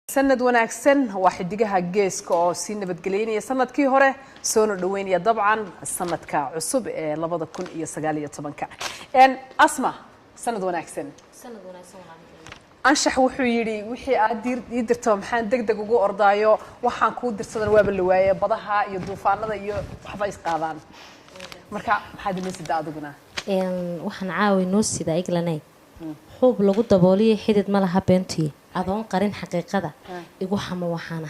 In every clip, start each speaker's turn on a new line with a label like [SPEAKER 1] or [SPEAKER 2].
[SPEAKER 1] سند وناكسن واحد دقيقة جيس كأو سين بتقليني سند كي هره سونو دويني طبعا السند كعصب لبض كل يسقالية طبعا إن أسمع سند وناكسن أنشح وحيري وحي أدير يدير توم حان دق وجو أرضايو وحان كود درسنا الواب اللواية بضها يضوفان هذا يحفظ قاضان مركا هذا من سد أدقنا
[SPEAKER 2] إن وحن عاوي نوسي دا إقلناي حب لغو دبولي حدد مالها بنتي أظن قرين حقيقة يقو حما وحانا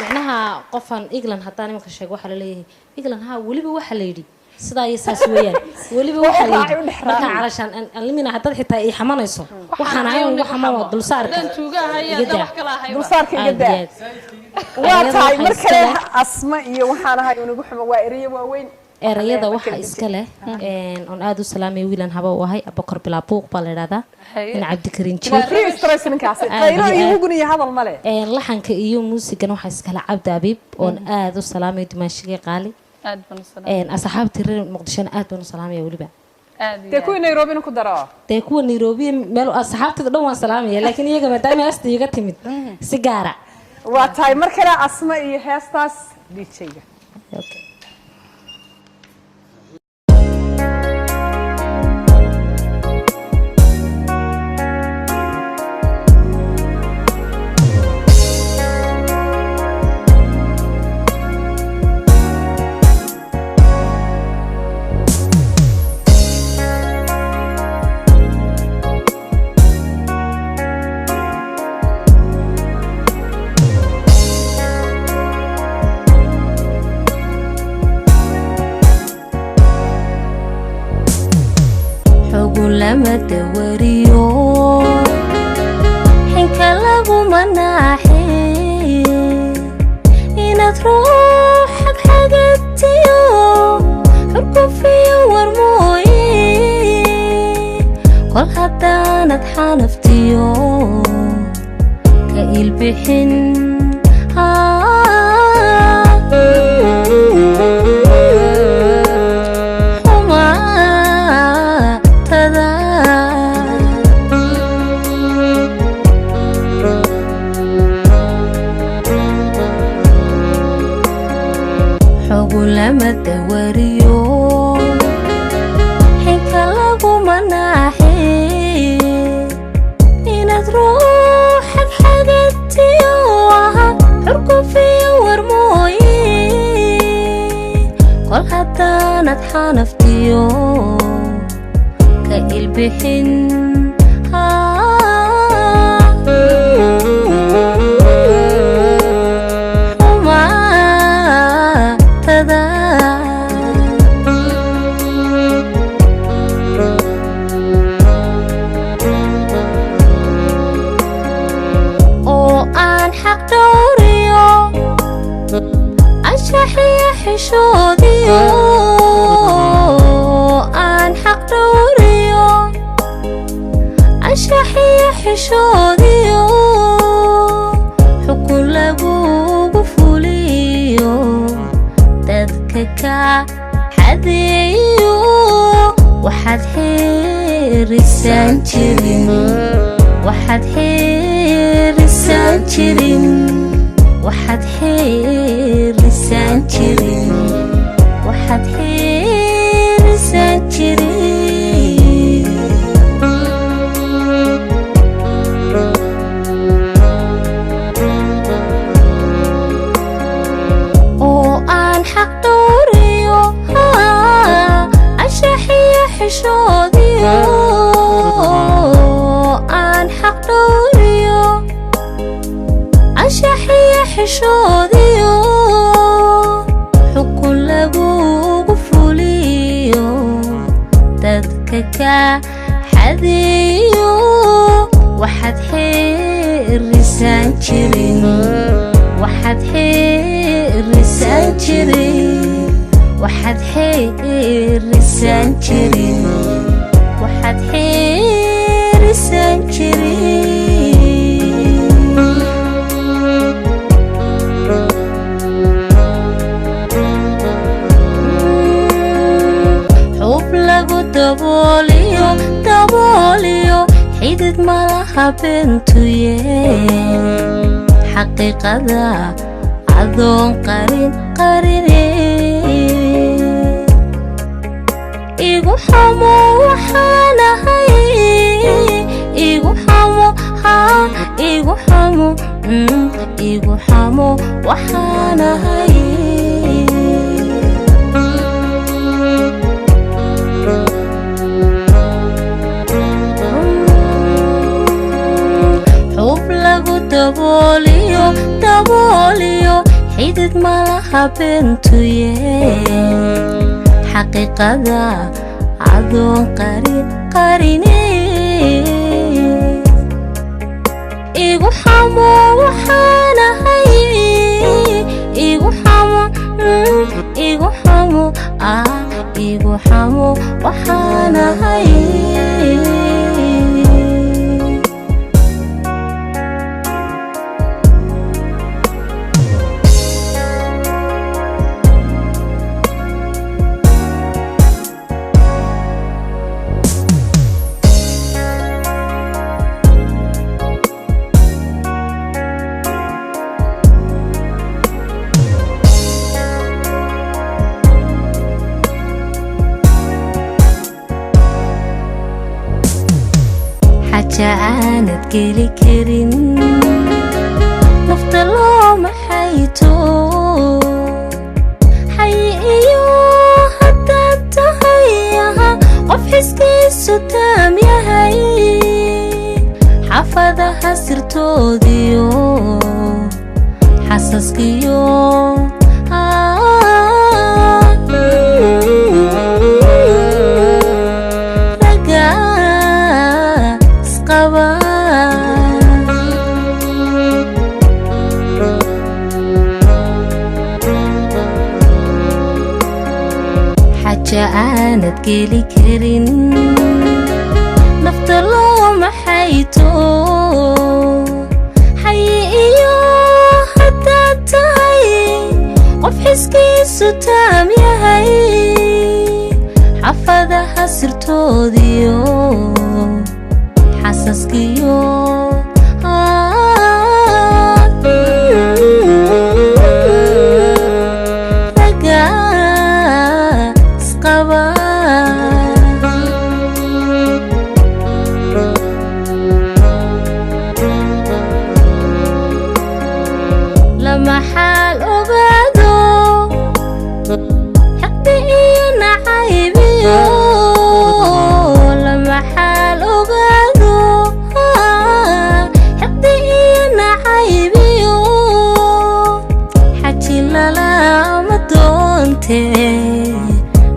[SPEAKER 2] معناها قفن إقلن هتاني مكشاق وحا لليه إقلن ها وليبي وحا ليدي سدا يساس ويان وليبي وحا ليدي مركا علشان ألمينا هتاد حتى إي حمانا يسو وحانا عيون وحما ودل سارك
[SPEAKER 1] دل سارك يقدا واتاي مركا أسماء وحانا هاي ونقو حما وائرية ووين
[SPEAKER 2] erayada waxa iska leh on aad u salaamay wiilan haba u ahay abakar bilaabuuq baa la yiraahdaa in cabdi karin jiray
[SPEAKER 1] qayro iyo guniya hadal male
[SPEAKER 2] laxanka iyo muusigan waxa iska la cabdi abib on aad u salaamay dimaashiga qaali
[SPEAKER 3] aad baan salaamay
[SPEAKER 2] asxaabtii reer muqdisho aad baan u salaamay waliba
[SPEAKER 1] de ku Nairobi ku daro
[SPEAKER 2] de ku Nairobi meel asxaabtii dhan waan salaamay laakiin iyaga maadaama aasta iga timid si gaara
[SPEAKER 1] waa tahay markale asma iyo heestaas DJ-ga
[SPEAKER 2] okay
[SPEAKER 4] لما توريو حنك لابو مناحي إنا تروح بحاجتيو حركو فيو ورموي كل حتى نتحانفتيو كايل بحن لما توريو حنك لابو مناحي إنا تروح بحاجتيو حركو فيو ورموي كل حتى نتحانفتيو كايل بحن حشوديو أن حق دوريو أشحي حشوديو حكو لابو بفوليو تذكك حذيو وحد حير السانجرين وحد حير السانجرين واحد حير السانجرين واحد حير السانجرين او ان حق دوريو اشحي حشوديو ان حق دوريو اشحي حشوديو حكو لابو بفوليو تذكك حذيو واحد حير السانجرين واحد حير السانجرين واحد حير السانجرين واحد حير السانجرين dabooliyo xidid malaha bentuye xaqiiqada adoon qarine igu xamo waxaanahay igu xamo igu xamo waxaanahay xub lagu dabooliyo xidid malaha bentuye xaqiiqada adoon qarine igu xamo waxaanahay igu xamo waxaanahay aanad geli karin nafta looma xayto xay iyo haddaad tahay qof xiskiisu taam yahay xaafadaha sirtoodiyo xasaskiyo aanad geli karin nafta looma xayto xay iyo haddaad tahay qof xiskiisu taam yahay xaafadaha sirtoodiyo xasaskiyo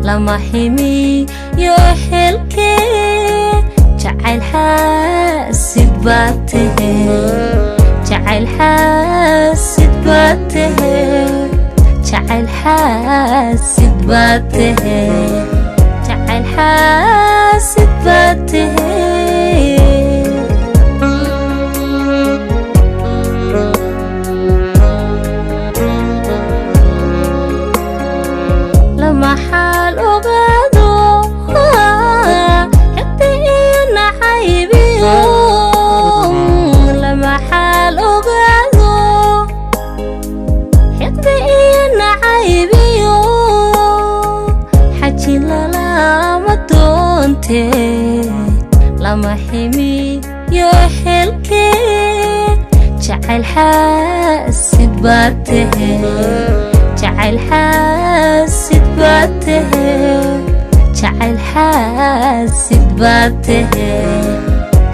[SPEAKER 4] lama ximiyo xelkee jacayl xaasid baad tahe jacayl xaasid baad tahe jacayl xaasid baad tahe jacayl xaasid baad tahe maxal ogaado xigta iyo naxaybiyo lamaxal ogaado xigta iyo naxaybiyo xaji lalama doonte lama ximiyo xelkee jacayl xaasid baad tahe jacayl xaasid baad tahe jacayl xaasid baad tahe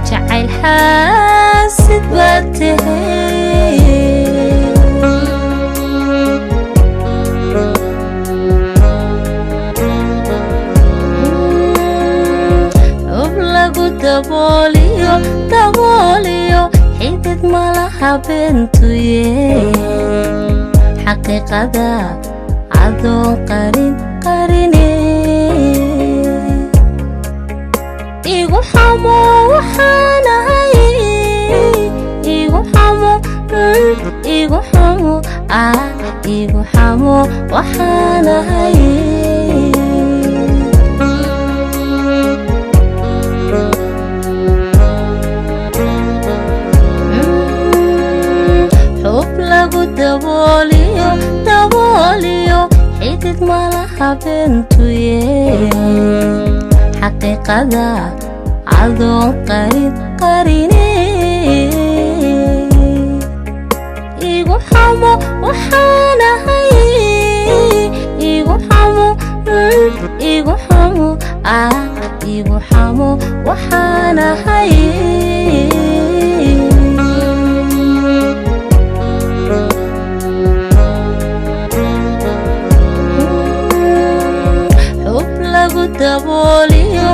[SPEAKER 4] jacayl xaasid baad tahe xub lagu dabooliyo xidid malaha bentuye xaqiiqada adoon qarine igu xamo waxaanahay igu xamo waxaanahay xidid malaha bentuye xaqiiqada adoon qarine igu xamo waxaanahay igu xamo igu xamo waxaanahay xub lagu dabooliyo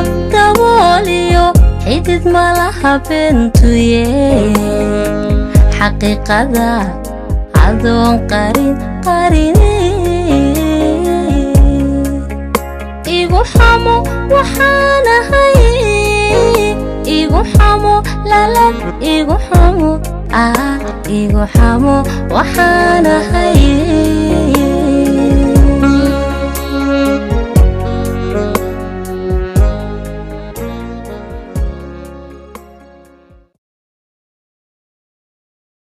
[SPEAKER 4] xidid malaha bentuye xaqiiqada adoon qarine igu xamo waxaanahay igu xamo lalad igu xamo waxaanahay